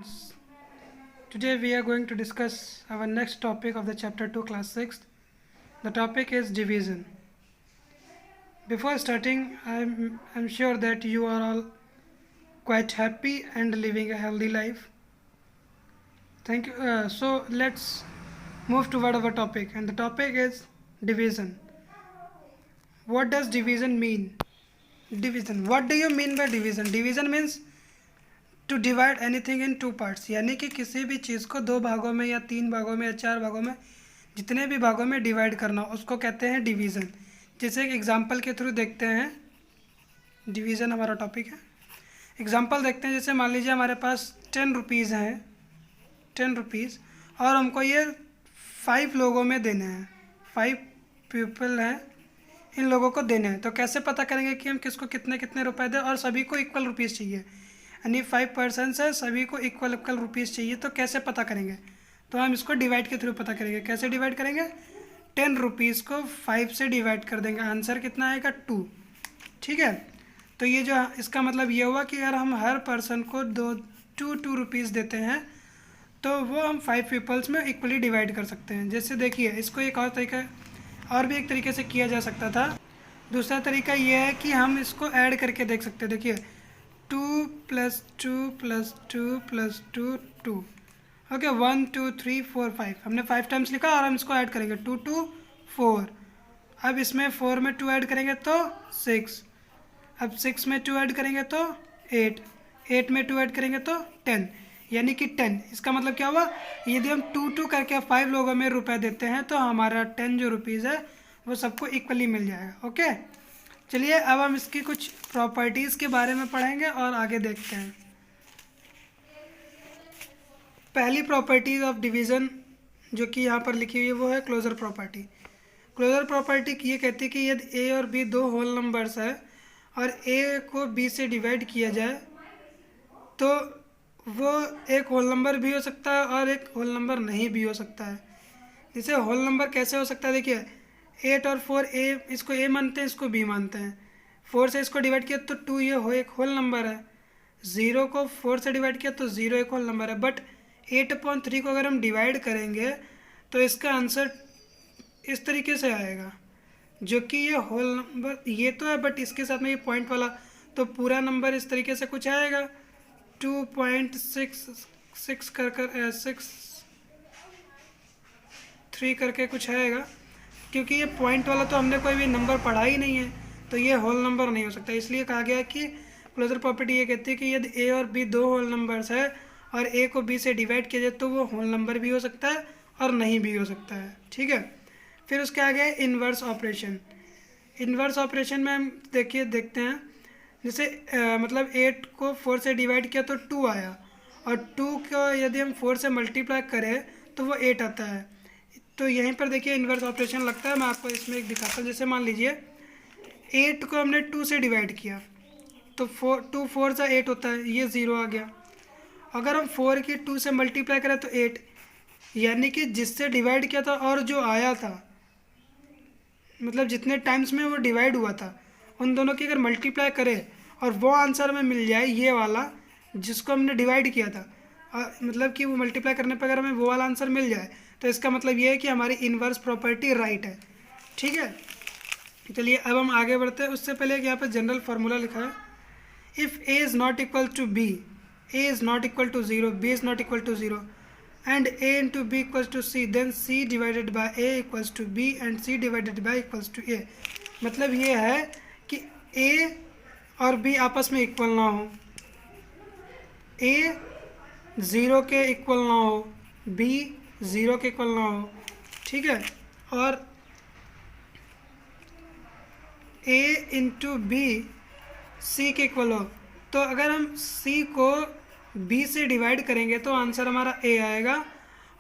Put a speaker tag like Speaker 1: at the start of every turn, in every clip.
Speaker 1: students. Today we are going to discuss our next topic of the chapter 2 class 6. The topic is division. Before starting, I'm sure that you are all quite happy and living a healthy life. Thank you. So let's move toward our topic, and the topic is division. What does division mean? Division. What do you mean by division? Division means to divide anything in two parts, यानी कि किसी भी चीज़ को दो भागों में या तीन भागों में या चार भागों में, जितने भी भागों में डिवाइड करना उसको कहते हैं डिवीज़न। जैसे एक एग्जांपल के थ्रू देखते हैं, डिवीज़न हमारा टॉपिक है। एग्जांपल देखते हैं, जैसे मान लीजिए हमारे पास 10 रुपीज़ हैं, 10 रुपीज़, और हमको ये 5 लोगों में देने हैं, 5 पीपल हैं, इन लोगों को देने हैं। तो कैसे पता करेंगे कि हम किसको कितने कितने रुपए दें, और सभी को इक्वल रुपीज़ चाहिए, यानी 5 पर्सन्स है, सभी को इक्वल इक्वल रुपीज़ चाहिए। तो कैसे पता करेंगे? तो हम इसको डिवाइड के थ्रू पता करेंगे। कैसे डिवाइड करेंगे? 10 रुपीज़ को 5 से डिवाइड कर देंगे, आंसर कितना आएगा? 2। ठीक है, तो ये जो इसका मतलब ये हुआ कि अगर हम हर पर्सन को 2 रुपीज़ देते हैं तो वो हम 5 पीपल्स में इक्वली डिवाइड कर सकते हैं। जैसे देखिए, इसको एक और तरीका, और भी एक तरीके से किया जा सकता था। दूसरा तरीका ये है कि हम इसको ऐड करके देख सकते हैं। देखिए 2 + 2 + 2 + 2 2, ओके, 1 2 3 4 5, हमने 5 टाइम्स लिखा और हम इसको ऐड करेंगे 2 2 4। अब इसमें 4 में 2 ऐड करेंगे तो 6, अब 6 में 2 ऐड करेंगे तो 8, 8 में 2 ऐड करेंगे तो 10, यानी कि 10। इसका मतलब क्या हुआ? यदि हम 2 2 करके 5 लोगों में रुपए देते हैं तो हमारा 10 जो रुपीज़ है वो सबको इक्वली मिल जाएगा। ओके, चलिए अब हम इसकी कुछ प्रॉपर्टीज़ के बारे में पढ़ेंगे और आगे देखते हैं। पहली प्रॉपर्टीज़ ऑफ डिवीज़न जो कि यहाँ पर लिखी हुई है वो है क्लोजर प्रॉपर्टी। क्लोजर प्रॉपर्टी ये कहती है कि यदि ए और बी दो होल नंबर्स है और ए को बी से डिवाइड किया जाए तो वो एक होल नंबर भी हो सकता है और एक होल नंबर नहीं भी हो सकता है। जैसे होल नंबर कैसे हो सकता है? देखिए 8 और 4, ए इसको ए मानते हैं, इसको बी मानते हैं। 4 से इसको डिवाइड किया तो 2, ये एक होल नंबर है। 0 को 4 से डिवाइड किया तो 0 एक होल नंबर है। बट 8/3 को अगर हम डिवाइड करेंगे तो इसका आंसर इस तरीके से आएगा, जो कि ये होल नंबर ये तो है, बट इसके साथ में ये पॉइंट वाला, तो पूरा नंबर इस तरीके से कुछ आएगा 2.66 कर 6.3 करके कुछ आएगा। क्योंकि ये पॉइंट वाला तो हमने कोई भी नंबर पढ़ा ही नहीं है, तो ये होल नंबर नहीं हो सकता। इसलिए कहा गया कि क्लोजर प्रॉपर्टी ये कहती है कि यदि ए और बी दो होल नंबर्स है और ए को बी से डिवाइड किया जाए तो वो होल नंबर भी हो सकता है और नहीं भी हो सकता है। ठीक है, फिर उसके आगे इन्वर्स ऑपरेशन। इन्वर्स ऑपरेशन में हम देखते हैं, जैसे मतलब 8 को 4 से डिवाइड किया तो 2 आया, और 2 को यदि हम 4 से मल्टीप्लाई करें तो वो 8 आता है। तो यहीं पर देखिए इन्वर्स ऑपरेशन लगता है। मैं आपको इसमें एक दिखाता हूँ। जैसे मान लीजिए 8 को हमने 2 से डिवाइड किया तो 2 4 से 8 होता है, ये 0 आ गया। अगर हम 4 की 2 से मल्टीप्लाई करें तो 8, यानी कि जिससे डिवाइड किया था और जो आया था, मतलब जितने टाइम्स में वो डिवाइड हुआ था, उन दोनों की अगर मल्टीप्लाई करें और वो आंसर में मिल जाए ये वाला जिसको हमने डिवाइड किया था, मतलब कि वो मल्टीप्लाई करने पर अगर हमें वो वाला आंसर मिल जाए तो इसका मतलब ये है कि हमारी इन्वर्स प्रॉपर्टी राइट है। ठीक है, चलिए अब हम आगे बढ़ते हैं। उससे पहले यहाँ पर जनरल फार्मूला लिखा है, if a is not equal to b, a is not equal to 0, b is not equal to 0 and a into b equals to c, then c divided by a equals to b and c divided by equals to a. मतलब ये है कि ए और B आपस में equal ना हो, ए 0 के इक्वल ना हो, बी 0 के इक्वल ना हो। ठीक है, और a इंटू बी सी के इक्वल हो। तो अगर हम c को b से डिवाइड करेंगे तो आंसर हमारा a आएगा,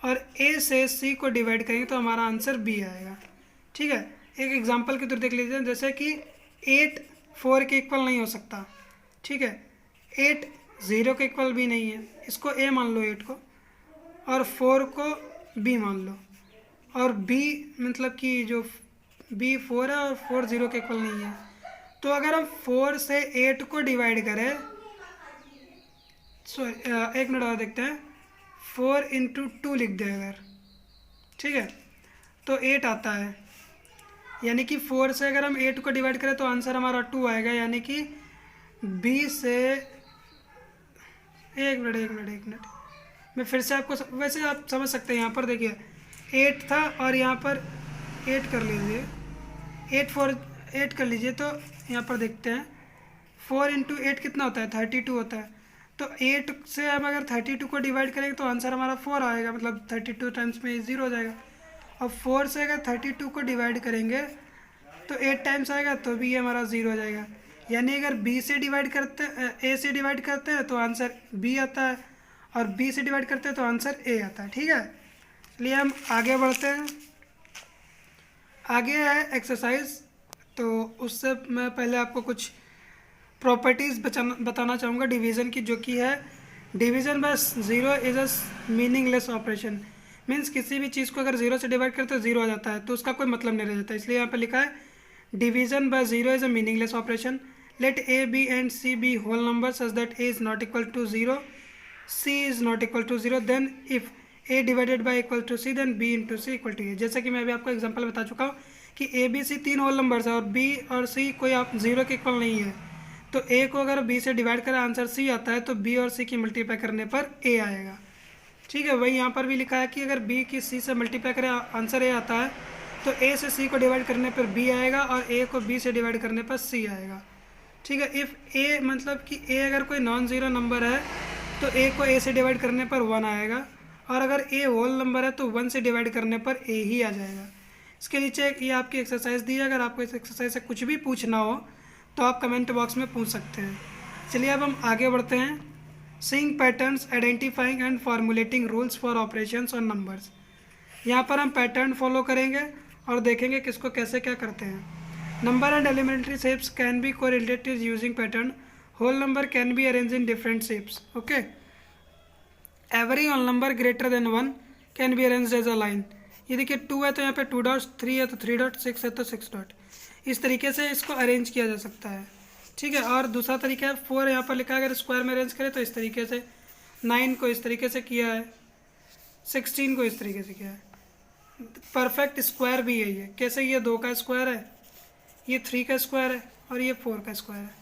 Speaker 1: और a से c को डिवाइड करेंगे तो हमारा आंसर b आएगा। ठीक है, एक एग्जांपल के थ्रू देख लीजिए, जैसे कि 8 4 के इक्वल नहीं हो सकता। ठीक है, 8 0 के इक्वल भी नहीं है, इसको a मान लो 8 को, और 4 को b मान लो, और b मतलब कि जो b 4 है और 4 0 के इक्वल नहीं है। तो अगर हम 4 से 8 को डिवाइड करें सो एक मिनट और देखते हैं। 4 इंटू 2 लिख दें अगर, ठीक है, तो 8 आता है। यानी कि 4 से अगर हम 8 को डिवाइड करें तो आंसर हमारा 2 आएगा। यानी कि बी से, एक मिनट मैं फिर से आपको वैसे आप समझ सकते हैं। यहाँ पर देखिए 8 था और यहाँ पर 8 कर लीजिए, 8 कर लीजिए। तो यहाँ पर देखते हैं 4 इंटू 8 कितना होता है, 32 होता है। तो 8 से हम अगर 32 को डिवाइड करेंगे तो आंसर हमारा 4 आएगा, मतलब 32 टाइम्स में 0 हो जाएगा। और 4 से अगर 32 को डिवाइड करेंगे तो 8 टाइम्स आएगा, तो भी ये हमारा 0 हो जाएगा। यानी अगर बी से डिवाइड करते ए से डिवाइड करते हैं तो आंसर बी आता है, और बी से डिवाइड करते हैं तो आंसर ए आता है। ठीक है, चलिए हम आगे बढ़ते हैं। आगे है एक्सरसाइज। तो उससे मैं पहले आपको कुछ प्रॉपर्टीज़ बताना चाहूँगा डिवीज़न की, जो कि है division by zero is a meaningless operation. Means किसी भी चीज़ को अगर ज़ीरो से डिवाइड करते तो ज़ीरो आ जाता है, तो उसका कोई मतलब नहीं रह जाता। इसलिए यहाँ पर लिखा है division by zero is a meaningless operation. Let a b and c be whole number such that a is not equal to zero, c is not equal to zero, then if a divided by equal to c then b into c equal to a. जैसे कि मैं अभी आपको example बता चुका हूँ कि A B C 3 whole numbers है और बी और सी कोई आप ज़ीरो के इक्वल नहीं है। तो ए को अगर बी से डिवाइड करें आंसर सी आता है, तो बी और सी की मल्टीप्लाई करने पर ए आएगा। ठीक है, वही यहाँ पर भी लिखा है कि अगर बी की सी से मल्टीप्लाई करें आंसर ए आता है, तो ए से सी को डिवाइड करने पर बी आएगा और ए को बी से डिवाइड करने पर सी आएगा। ठीक है, इफ़ ए मतलब कि ए अगर कोई नॉन ज़ीरो नंबर है तो ए को ए से डिवाइड करने पर 1 आएगा, और अगर ए होल नंबर है तो 1 से डिवाइड करने पर ए ही आ जाएगा। इसके नीचे ये आपकी एक्सरसाइज दी है। अगर आपको इस एक्सरसाइज से कुछ भी पूछना हो तो आप कमेंट बॉक्स में पूछ सकते हैं। चलिए अब हम आगे बढ़ते हैं। Seeing patterns, identifying and formulating rules for operations on numbers. यहाँ पर हम पैटर्न फॉलो करेंगे और देखेंगे किसको कैसे क्या करते हैं। Number and elementary shapes can be correlated using pattern. Whole number can be arrange in different shapes. Okay, every whole number greater than 1 can be arrange as a line. ये देखिए 2 है तो यहाँ पे 2 डॉट्स, 3 है तो 3 डॉट, 6 है तो 6 डॉट। इस तरीके से इसको अरेंज किया जा सकता है। ठीक है, और दूसरा तरीका है 4 यहाँ पर लिखा है, अगर स्क्वायर में अरेंज करें तो इस तरीके से, 9 को इस तरीके से किया है, 16 को इस तरीके से किया है। परफेक्ट स्क्वायर भी यही है। कैसे, ये 2 का स्क्वायर है, ये 3 का स्क्वायर है और ये 4 का स्क्वायर है।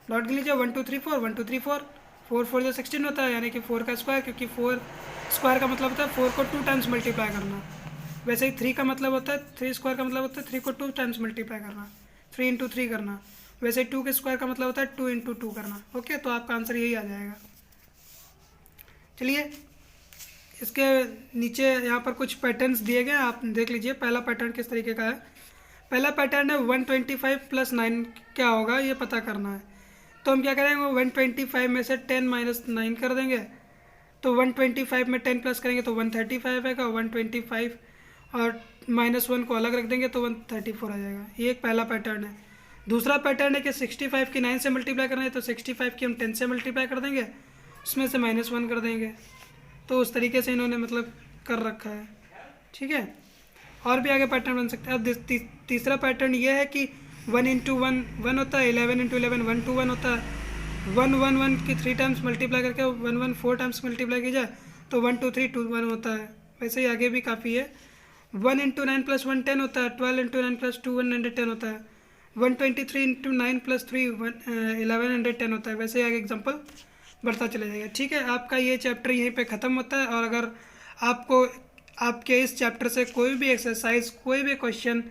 Speaker 1: डॉट के लीजिए 1 2 3 4, 1 2 3 4, 4 4 जो 16 होता है, यानी कि 4 का स्क्वायर, क्योंकि 4 स्क्वायर का मतलब होता है 4 को 2 टाइम्स मल्टीप्लाई करना। वैसे ही 3 का मतलब होता है, 3 स्क्वायर का मतलब होता है 3 को 2 टाइम्स मल्टीप्लाई करना, 3 इंटू 3 करना। वैसे ही 2 के स्क्वायर का मतलब होता है 2 इंटू 2 करना। ओके, तो आपका आंसर यही आ जाएगा। चलिए इसके नीचे यहाँ पर कुछ पैटर्न्स दिए गए, आप देख लीजिए। पहला पैटर्न किस तरीके का है। पहला पैटर्न है 125 प्लस 9 क्या होगा ये पता करना है। तो हम क्या करेंगे, 125 में से 10 माइनस 9 कर देंगे, तो 125 में 10 प्लस करेंगे तो 135 आएगा। 125 और -1 को अलग रख देंगे तो 134 आ जाएगा। ये एक पहला पैटर्न है। दूसरा पैटर्न है कि 65 की 9 से मल्टीप्लाई करना है, तो 65 की हम 10 से मल्टीप्लाई कर देंगे, उसमें से -1 कर देंगे। तो उस तरीके से इन्होंने मतलब कर रखा है। ठीक है, और भी आगे पैटर्न बन सकता है। अब तीसरा पैटर्न ये है कि 1 इंटू 1 1 होता है, 11 इंटू 11 1 to 1 होता है। 1 1 1 की 3 टाइम्स मल्टीप्लाई करके 1 1 4 टाइम्स मल्टीप्लाई की जाए तो 1 2 3 2 1 होता है। वैसे ही आगे भी काफ़ी है। 1 इंटू 9 प्लस 1 10 होता है। 12 इंटू 9 प्लस 2 110 होता है। 123 इंटू 9 प्लस 3 1110 होता है। वैसे आगे एग्जाम्पल बढ़ता चला जाएगा। ठीक है, आपका ये चैप्टर यहीं पे ख़त्म होता है। और अगर आपको आपके इस चैप्टर से कोई भी एक्सरसाइज, कोई भी क्वेश्चन,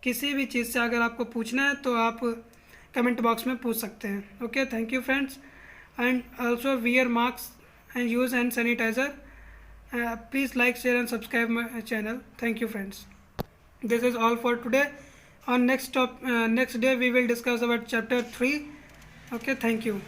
Speaker 1: किसी भी चीज़ से अगर आपको पूछना है तो आप कमेंट बॉक्स में पूछ सकते हैं। Okay, thank you friends, and also wear mask and use hand sanitiser. Please like, share and subscribe my channel. Thank you friends, this is all for today. On next day we will discuss about chapter 3. Okay, thank you.